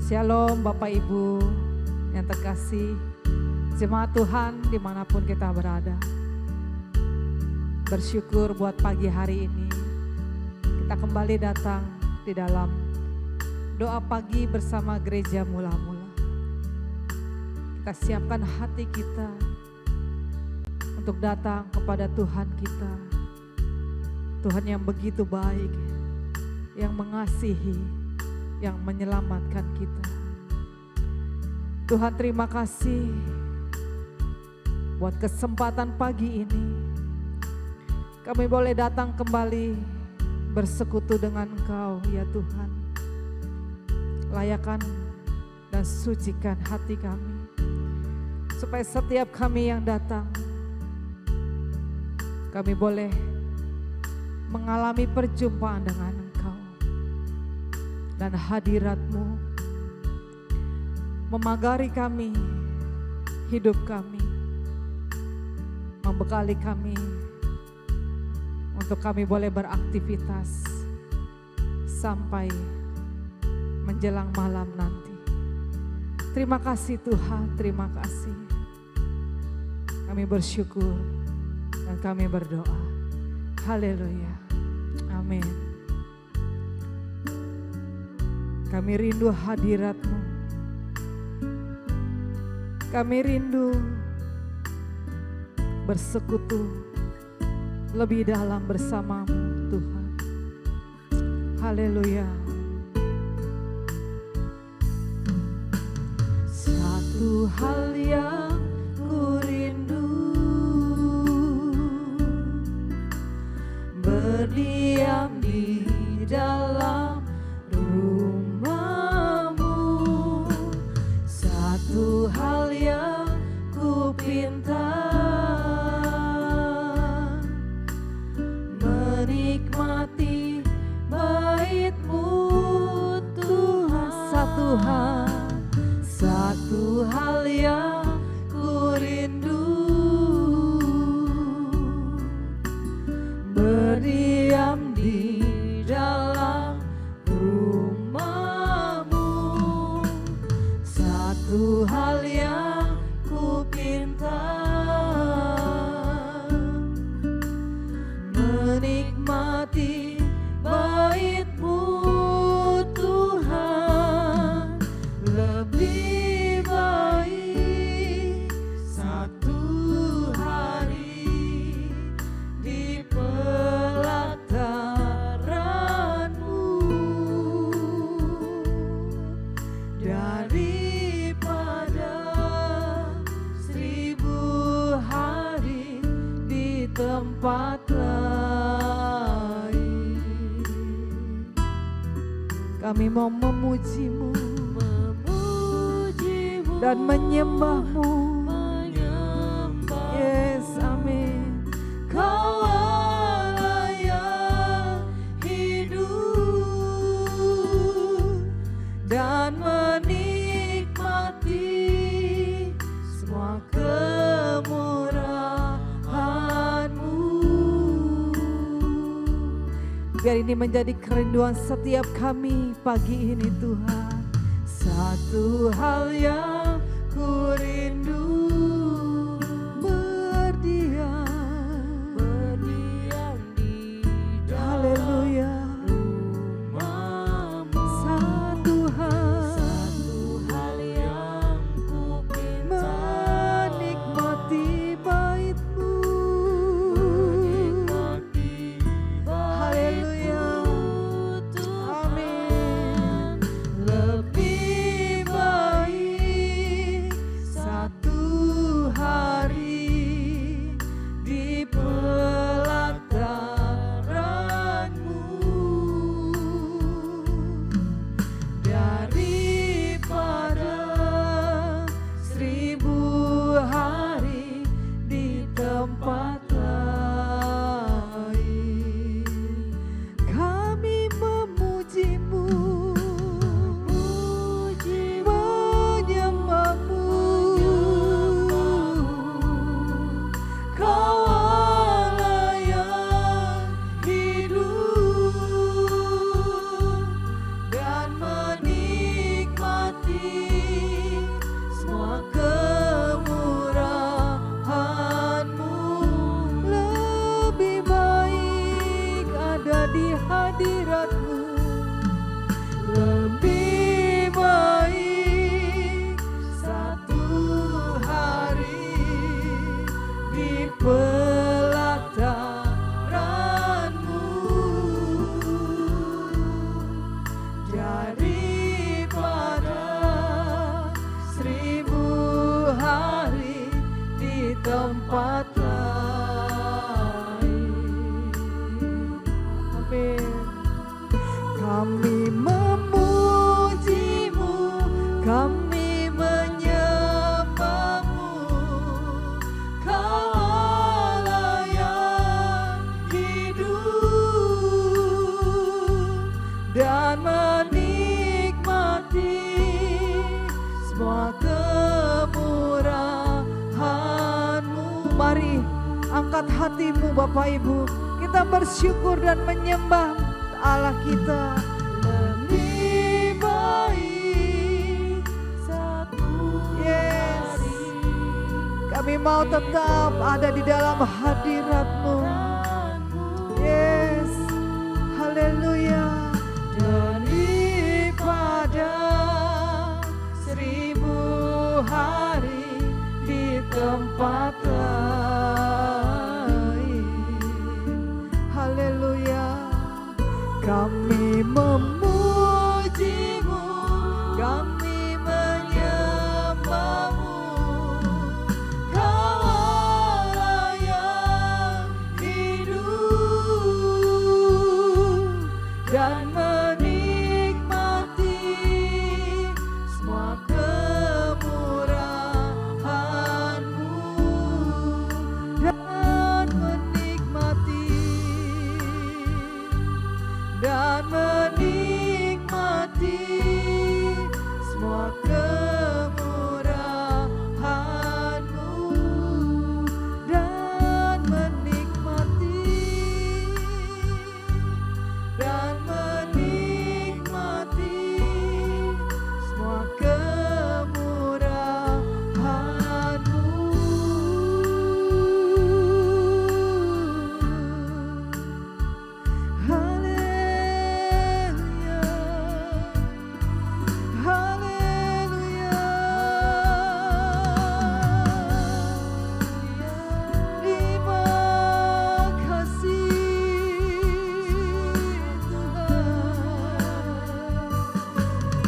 Shalom Bapak Ibu yang terkasih, jemaat Tuhan dimanapun kita berada. Bersyukur buat pagi hari ini kita kembali datang di dalam doa pagi bersama gereja mula-mula. Kita siapkan hati kita untuk datang kepada Tuhan kita. Tuhan yang begitu baik, yang mengasihi, yang menyelamatkan kita. Tuhan, terima kasih buat kesempatan pagi ini. Kami boleh datang kembali bersekutu dengan Engkau ya Tuhan. Layakan dan sucikan hati kami, supaya setiap kami yang datang, kami boleh mengalami perjumpaan dengan Engkau. Dan hadirat-Mu memagari kami, hidup kami, membekali kami untuk kami boleh beraktivitas sampai menjelang malam nanti. Terima kasih Tuhan, terima kasih. Kami bersyukur dan kami berdoa. Haleluya. Amin. Kami rindu hadirat-Mu. Kami rindu bersekutu lebih dalam bersama-Mu Tuhan. Haleluya. Satu hal yang ku rindu, berdiam di dalam rumah-Mu. Satu hal yang ku pinta, menikmati bait-Mu Tuhan. Satu hal yang ku rindu, berdiam di dalam rumah-Mu. Satu hal yang ku pinta, menikmati bait-Mu Tuhan. Lebih baik satu hari di pelataran-Mu daripada 1000 hari di tempat lain. Kami mau memuji-Mu dan menyembah-Mu. Yes, amin. Kau Allah yang hidup dan menikmati semua kemurahan-Mu. Biar ini menjadi kerinduan setiap kami pagi ini Tuhan. Satu hal yang ku rindu, berdiam di dalam rumah-Mu. Satu hal yang ku pinta, menikmati bait-Mu. Haleluya. Amin. Lebih baik di hadirat-Mu. Lebih baik satu hari di pelataran-Mu daripada 1000 hari di tempat lain. Amin. Kami memuji-Mu, kami menyembah-Mu, Kau Allah yang hidup dan menikmati semua kemurahan-Mu. Mari angkat hatimu Bapak Ibu, kita bersyukur dan menyembah Allah kita. Lebih baik satu hari. Kami mau tetap ada di dalam hadirat-Mu. Yes, haleluya. Daripada 1000 hari di tempat lain. Haleluya. Kami memuji-Mu, kami menyembah-Mu, Kau Allah yang hidup dan menikmati semua kemurahan-Mu dan menikmati semua kemurahan-Mu dan menikmati semua kemurahan-Mu.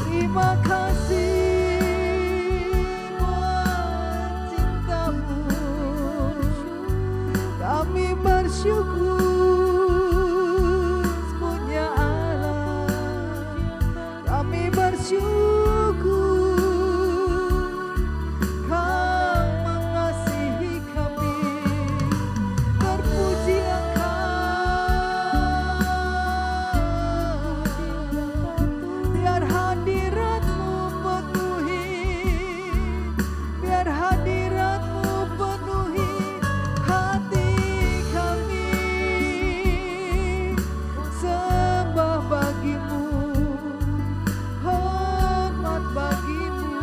Terima kasih buat cinta-Mu. Kami bersyukur punya Allah. Kami bersyukur Kau mengasihi kami. Terpujilah Kau. Biar hadirat-Mu penuhi hati kami. Sembah bagi-Mu, hormat bagi-Mu.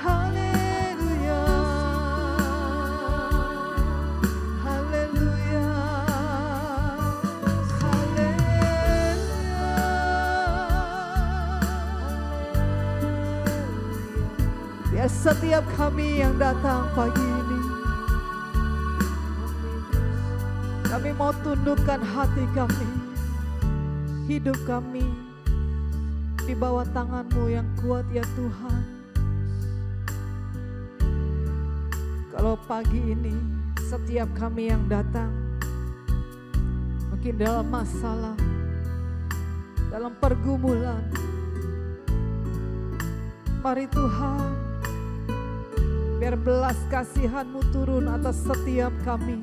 Haleluya, haleluya, biar setiap kami yang datang pagi ini, kami mau tundukkan hati kami, hidup kami di bawah tangan-Mu yang kuat ya Tuhan. Kalau pagi ini setiap kami yang datang mungkin dalam masalah, dalam pergumulan, mari Tuhan, biar belas kasihan-Mu turun atas setiap kami.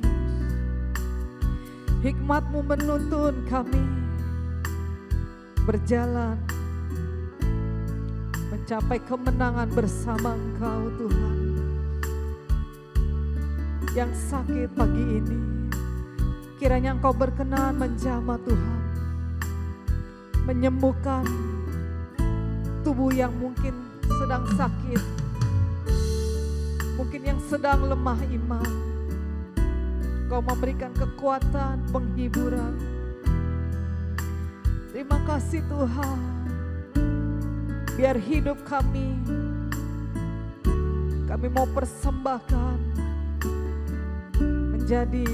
Hikmat-Mu menuntun kami berjalan mencapai kemenangan bersama Engkau Tuhan. Yang sakit pagi ini, kiranya Engkau berkenan menjamah Tuhan, menyembuhkan tubuh yang mungkin sedang sakit, mungkin yang sedang lemah iman. Engkau memberikan kekuatan, penghiburan. Terima kasih Tuhan. Biar hidup kami mau persembahkan menjadi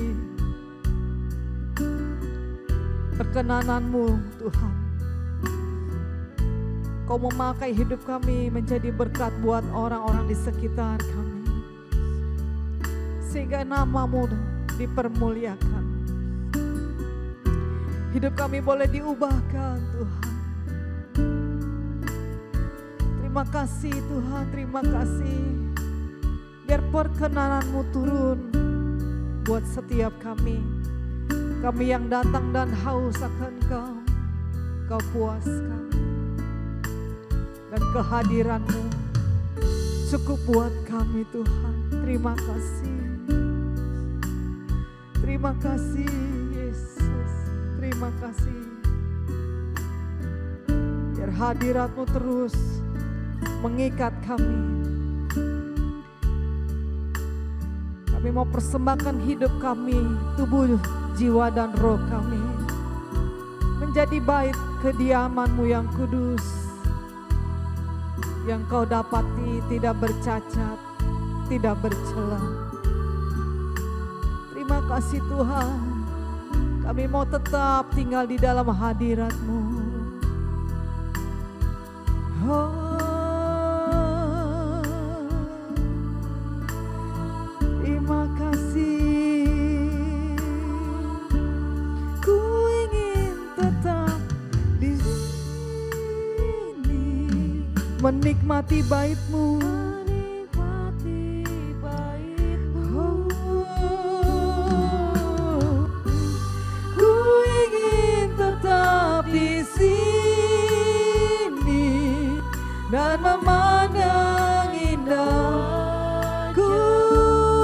perkenanan-Mu Tuhan. Kau memakai hidup kami menjadi berkat buat orang-orang di sekitar kami, sehingga nama-Mu dipermuliakan. Hidup kami boleh diubahkan Tuhan. Terima kasih Tuhan, terima kasih. Biar perkenanan-Mu turun buat setiap kami. Kami yang datang dan haus akan Kau puaskan. Dan kehadiran-Mu cukup buat kami Tuhan. Terima kasih. Terima kasih Yesus. Terima kasih. Biar hadirat-Mu terus mengikat kami. Kami mau persembahkan hidup kami, tubuh, jiwa dan roh kami menjadi bait kediaman-Mu yang kudus, yang Kau dapati tidak bercacat, tidak bercela. Terima kasih Tuhan. Kami mau tetap tinggal di dalam hadirat-Mu. Terima kasih. Ku ingin tetap di sini, menikmati bait-Mu. Ku ingin tetap di sini dan memandang indah. Ku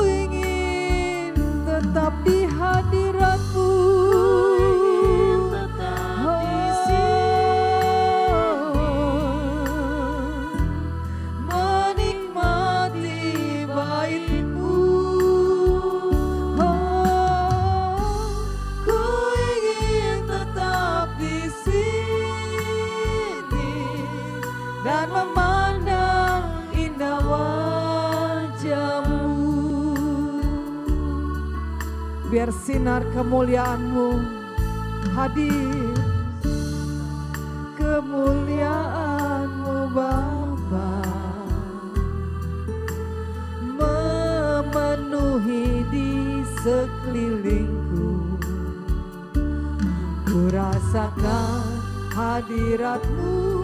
ingin tetap di hadirat-Mu. Dan memandang indah wajah-Mu. Biar sinar kemuliaan-Mu hadir, kemuliaan-Mu Bapa memenuhi di sekelilingku. Ku rasakan hadirat-Mu.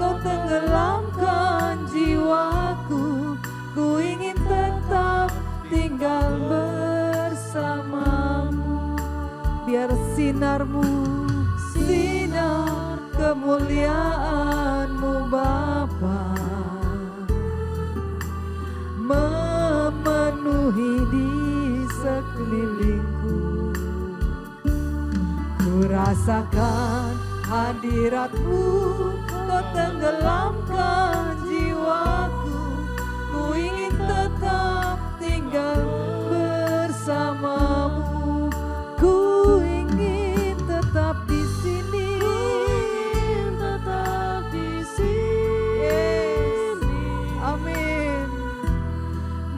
Kau tenggelamkan jiwaku. Ku ingin tetap tinggal bersama-Mu. Biar sinar-Mu, sinar kemuliaan-Mu Bapa memenuhi di sekelilingku. Ku rasakan hadirat-Mu. Kau tenggelamkan jiwaku. Ku ingin tetap tinggal bersama-Mu. Ku ingin tetap di sini. Tetap di sini. Yes. Amin.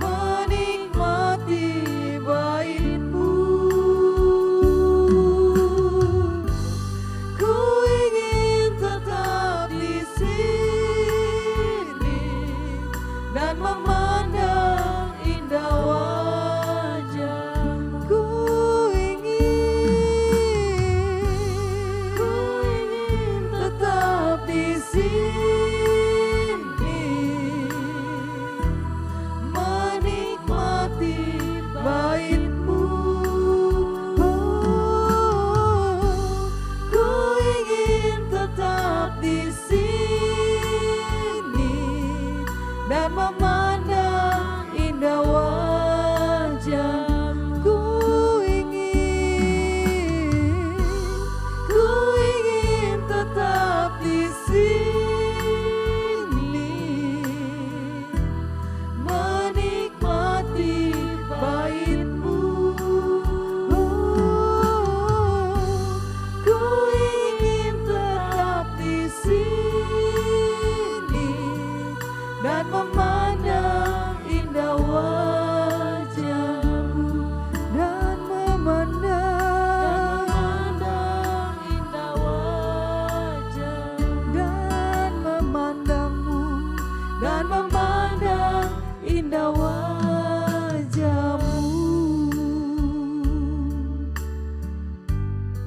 Menikmati bait-Mu. Ku ingin tetap di sini dan memandang indah wajah-Mu.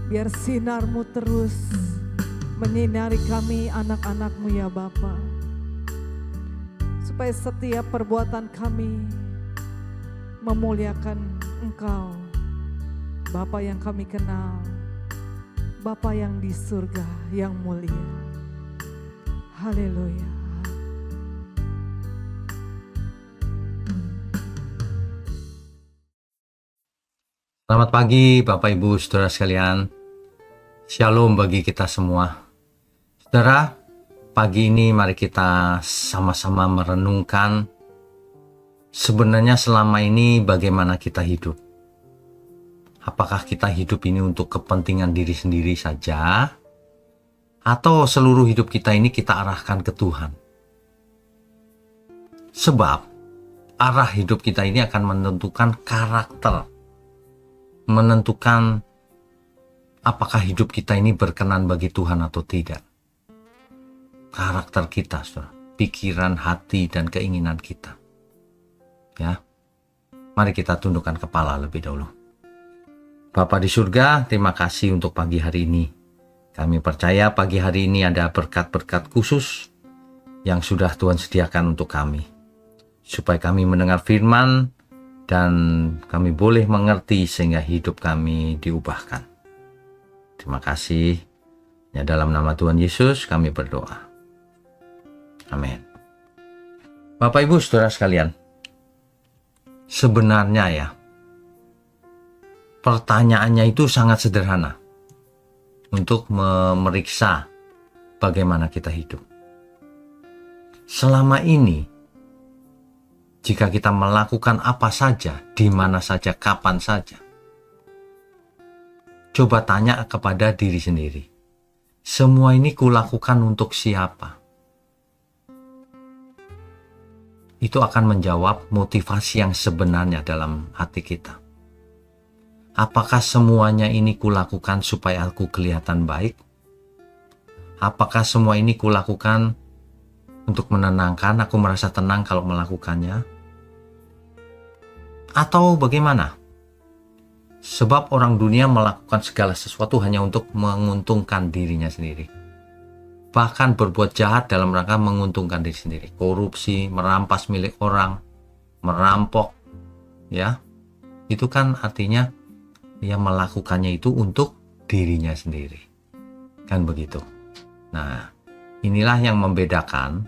Biar sinar-Mu terus menyinari kami anak-anak-Mu ya Bapa. Supaya setiap perbuatan kami memuliakan Engkau, Bapa yang kami kenal, Bapa yang di surga yang mulia. Haleluya. Selamat pagi Bapak Ibu Saudara sekalian. Shalom bagi kita semua. Saudara, pagi ini mari kita sama-sama merenungkan sebenarnya selama ini bagaimana kita hidup. Apakah kita hidup ini untuk kepentingan diri sendiri saja, atau seluruh hidup kita ini kita arahkan ke Tuhan? Sebab arah hidup kita ini akan menentukan karakter, menentukan apakah hidup kita ini berkenan bagi Tuhan atau tidak. Karakter kita, saudara, pikiran, hati, dan keinginan kita. Ya, mari kita tundukkan kepala lebih dahulu. Bapa di surga, terima kasih untuk pagi hari ini. Kami percaya pagi hari ini ada berkat-berkat khusus yang sudah Tuhan sediakan untuk kami, supaya kami mendengar firman dan kami boleh mengerti sehingga hidup kami diubahkan. Terima kasih. Ya, dalam nama Tuhan Yesus kami berdoa. Amin. Bapak Ibu Saudara sekalian, sebenarnya ya, pertanyaannya itu sangat sederhana untuk memeriksa bagaimana kita hidup. Selama ini, jika kita melakukan apa saja, di mana saja, kapan saja, coba tanya kepada diri sendiri. Semua ini kulakukan untuk siapa? Itu akan menjawab motivasi yang sebenarnya dalam hati kita. Apakah semuanya ini kulakukan supaya aku kelihatan baik? Apakah semua ini kulakukan untuk menenangkan, aku merasa tenang kalau melakukannya? Atau bagaimana? Sebab orang dunia melakukan segala sesuatu hanya untuk menguntungkan dirinya sendiri. Bahkan berbuat jahat dalam rangka menguntungkan diri sendiri. Korupsi, merampas milik orang, merampok. Ya, itu kan artinya dia melakukannya itu untuk dirinya sendiri. Kan begitu. Nah, inilah yang membedakan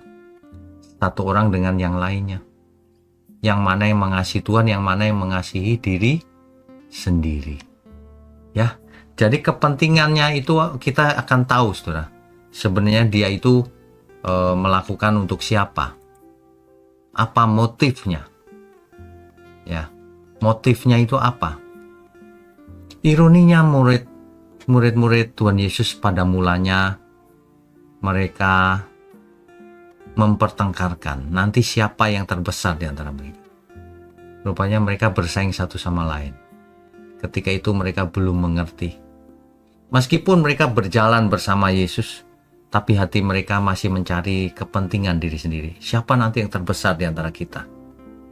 satu orang dengan yang lainnya. Yang mana yang mengasihi Tuhan, yang mana yang mengasihi diri sendiri. Ya, jadi kepentingannya itu kita akan tahu, saudara. Sebenarnya dia itu melakukan untuk siapa? Apa motifnya? Ya, motifnya itu apa? Ironinya murid-murid Tuhan Yesus pada mulanya mereka mempertengkarkan nanti siapa yang terbesar di antara mereka. Rupanya mereka bersaing satu sama lain. Ketika itu mereka belum mengerti. Meskipun mereka berjalan bersama Yesus, tapi hati mereka masih mencari kepentingan diri sendiri. Siapa nanti yang terbesar di antara kita?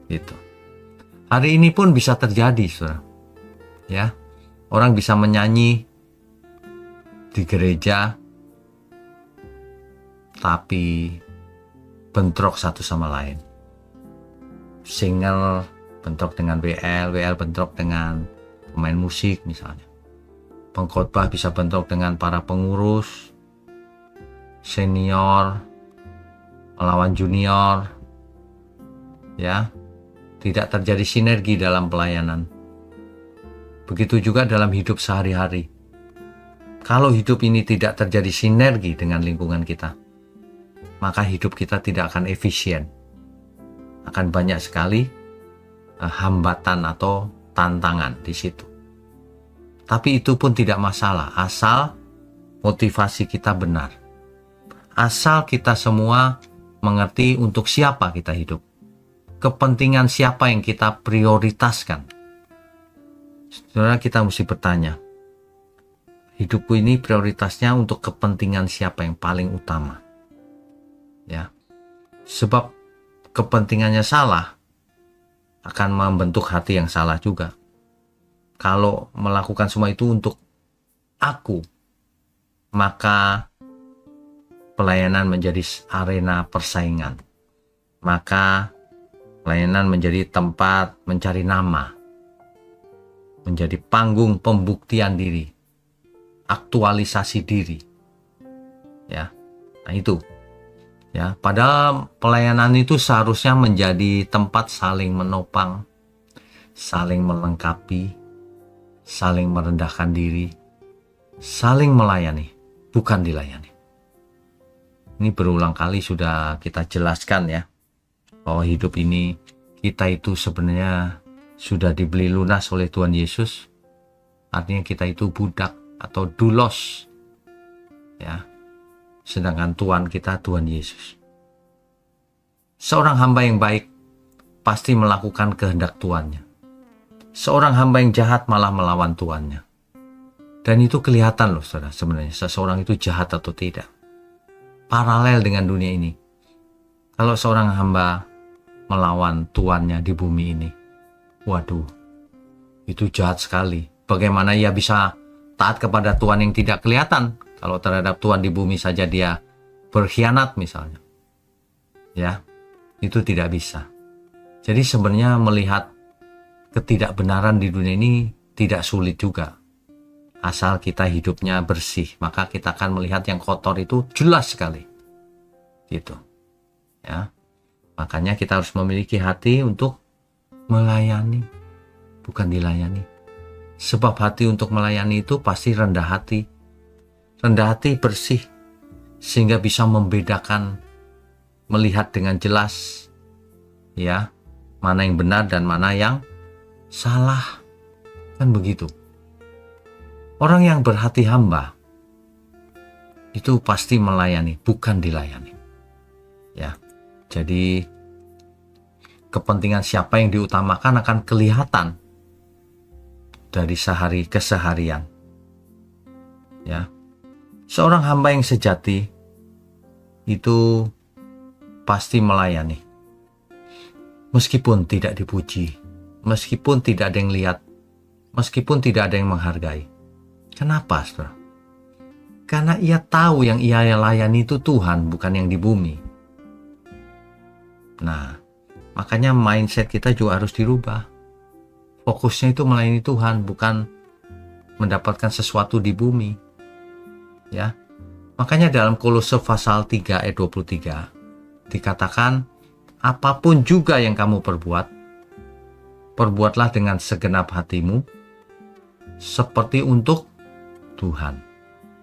Gitu. Hari ini pun bisa terjadi, saudara. Ya, orang bisa menyanyi di gereja, tapi bentrok satu sama lain. Singer bentrok dengan WL bentrok dengan pemain musik misalnya. Pengkhotbah bisa bentrok dengan para pengurus, senior, melawan junior. Ya, tidak terjadi sinergi dalam pelayanan. Begitu juga dalam hidup sehari-hari. Kalau hidup ini tidak terjadi sinergi dengan lingkungan kita, maka hidup kita tidak akan efisien. Akan banyak sekali hambatan atau tantangan di situ. Tapi itu pun tidak masalah, asal motivasi kita benar. Asal kita semua mengerti untuk siapa kita hidup. Kepentingan siapa yang kita prioritaskan. Saudara, kita mesti bertanya, hidupku ini prioritasnya untuk kepentingan siapa yang paling utama? Ya, sebab kepentingannya salah akan membentuk hati yang salah juga. Kalau melakukan semua itu untuk aku, maka pelayanan menjadi arena persaingan. Maka pelayanan menjadi tempat mencari nama, menjadi panggung pembuktian diri, aktualisasi diri. Ya. Nah, itu. Ya, padahal pelayanan itu seharusnya menjadi tempat saling menopang, saling melengkapi, saling merendahkan diri, saling melayani, bukan dilayani. Ini berulang kali sudah kita jelaskan ya, bahwa hidup ini kita itu sebenarnya sudah dibeli lunas oleh Tuhan Yesus. Artinya kita itu budak atau doulos. Ya. Sedangkan Tuhan kita Tuhan Yesus. Seorang hamba yang baik pasti melakukan kehendak Tuannya. Seorang hamba yang jahat malah melawan Tuannya. Dan itu kelihatan loh saudara, sebenarnya seseorang itu jahat atau tidak. Paralel dengan dunia ini. Kalau seorang hamba melawan Tuannya di bumi ini, waduh, itu jahat sekali. Bagaimana ia bisa taat kepada Tuhan yang tidak kelihatan? Kalau terhadap Tuhan di bumi saja dia berkhianat misalnya. Ya, itu tidak bisa. Jadi sebenarnya melihat ketidakbenaran di dunia ini tidak sulit juga. Asal kita hidupnya bersih, maka kita akan melihat yang kotor itu jelas sekali. Gitu. Ya. Makanya kita harus memiliki hati untuk melayani, bukan dilayani. Sebab hati untuk melayani itu pasti rendah hati. Rendah hati bersih, sehingga bisa membedakan, melihat dengan jelas, ya, mana yang benar dan mana yang salah. Kan begitu. Orang yang berhati hamba itu pasti melayani, bukan dilayani. Ya. Jadi kepentingan siapa yang diutamakan akan kelihatan dari sehari ke seharian. Ya. Seorang hamba yang sejati itu pasti melayani. Meskipun tidak dipuji, meskipun tidak ada yang lihat, meskipun tidak ada yang menghargai. Kenapa, saudara? Karena ia tahu yang ia layani itu Tuhan, bukan yang di bumi. Nah, makanya mindset kita juga harus dirubah. Fokusnya itu melayani Tuhan, bukan mendapatkan sesuatu di bumi. Ya. Makanya dalam Kolose pasal 3 ayat 23 dikatakan, apapun juga yang kamu perbuat, perbuatlah dengan segenap hatimu seperti untuk Tuhan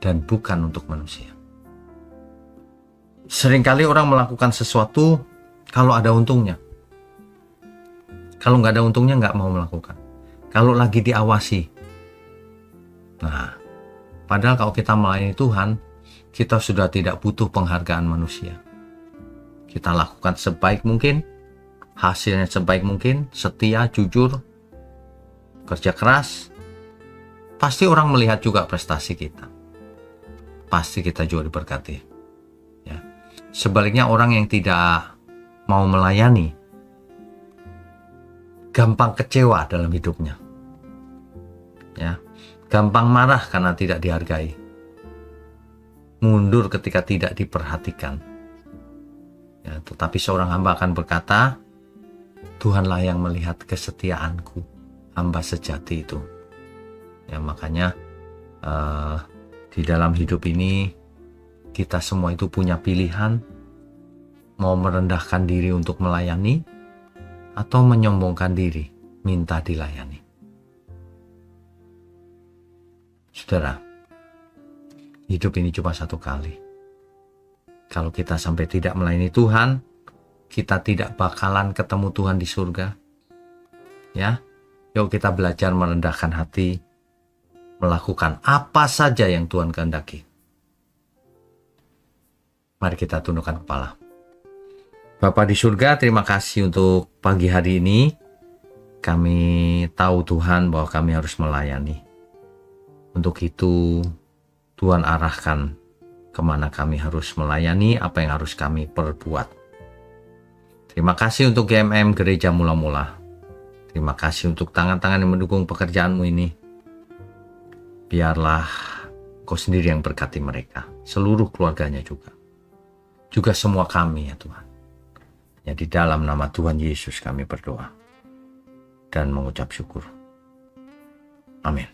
dan bukan untuk manusia. Seringkali orang melakukan sesuatu kalau ada untungnya. Kalau nggak ada untungnya nggak mau melakukan. Kalau lagi diawasi. Nah, padahal kalau kita melayani Tuhan, kita sudah tidak butuh penghargaan manusia. Kita lakukan sebaik mungkin, hasilnya sebaik mungkin, setia, jujur, kerja keras. Pasti orang melihat juga prestasi kita. Pasti kita juga diberkati. Ya. Sebaliknya orang yang tidak mau melayani, gampang kecewa dalam hidupnya. Ya. Gampang marah karena tidak dihargai. Mundur ketika tidak diperhatikan. Ya, tetapi seorang hamba akan berkata, Tuhanlah yang melihat kesetiaanku, hamba sejati itu. Ya, makanya di dalam hidup ini kita semua itu punya pilihan, mau merendahkan diri untuk melayani atau menyombongkan diri minta dilayani. Saudara, hidup ini cuma satu kali. Kalau kita sampai tidak melayani Tuhan, kita tidak bakalan ketemu Tuhan di surga. Ya, yuk kita belajar merendahkan hati, melakukan apa saja yang Tuhan kehendaki. Mari kita tundukkan kepala. Bapa di surga, terima kasih untuk pagi hari ini. Kami tahu Tuhan bahwa kami harus melayani. Untuk itu Tuhan arahkan kemana kami harus melayani, apa yang harus kami perbuat. Terima kasih untuk GMM Gereja Mula-Mula. Terima kasih untuk tangan-tangan yang mendukung pekerjaanmu ini. Biarlah Kau sendiri yang berkati mereka, seluruh keluarganya juga. Juga semua kami ya Tuhan. Ya di dalam nama Tuhan Yesus kami berdoa dan mengucap syukur. Amin.